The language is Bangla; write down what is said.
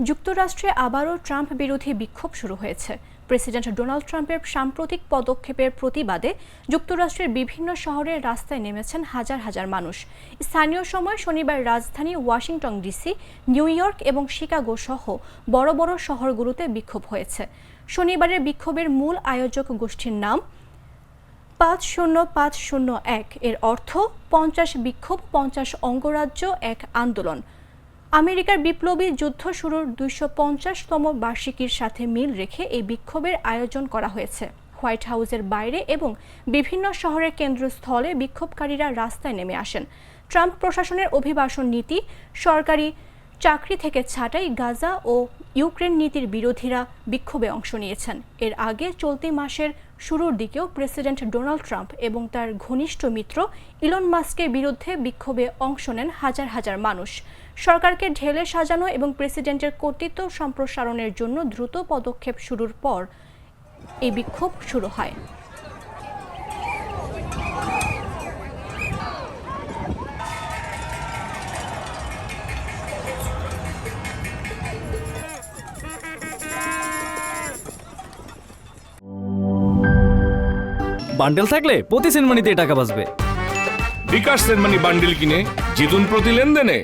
যুক্তরাষ্ট্রে আবারও ট্রাম্প বিরোধী বিক্ষোভ শুরু হয়েছে। প্রেসিডেন্ট ডোনাল্ড ট্রাম্পের সাম্প্রতিক পদক্ষেপের প্রতিবাদে যুক্তরাষ্ট্রের বিভিন্ন শহরের রাস্তায় নেমেছেন হাজার হাজার মানুষ। স্থানীয় সময় শনিবার রাজধানী ওয়াশিংটন ডিসি, নিউ ইয়র্ক এবং শিকাগো সহ বড় বড় শহরগুলোতে বিক্ষোভ হয়েছে। শনিবারের বিক্ষোভের মূল আয়োজক গোষ্ঠীর নাম ৫০৫০১, এর অর্থ ৫০ বিক্ষোভ ৫০ অঙ্গরাজ্য এক আন্দোলন। আমেরিকার বিপ্লবী যুদ্ধ শুরুর ২৫০তম বার্ষিকীর সাথে মিল রেখে এই বিক্ষোভের আয়োজন করা হয়েছে। হোয়াইট হাউসের বাইরে এবং বিভিন্ন শহরের কেন্দ্রস্থলে বিক্ষোভকারীরা রাস্তায় নেমে আসেন। ট্রাম্প প্রশাসনের অভিবাসন নীতি, সরকারি চাকরি থেকে ছাঁটাই, গাজা ও ইউক্রেন নীতির বিরোধীরা বিক্ষোভে অংশ নিয়েছেন। এর আগে চলতি মাসের শুরুর দিকেও প্রেসিডেন্ট ডোনাল্ড ট্রাম্প এবং তার ঘনিষ্ঠ মিত্র ইলন মাস্কের বিরুদ্ধে বিক্ষোভে অংশ নেন হাজার হাজার মানুষ। সরকারকে ঢেলে সাজানো এবং প্রেসিডেন্টের কর্তৃত্ব সম্প্রসারণের জন্য দ্রুত পদক্ষেপ শুরুর পর এই বিক্ষোভ শুরু হয়। বান্ডেল থাকলে প্রতি সেনমানিতে টাকা বাঁচবে। বিকাশ সেনমানি বান্ডিল কিনে জিতুন প্রতি লেনদেনে।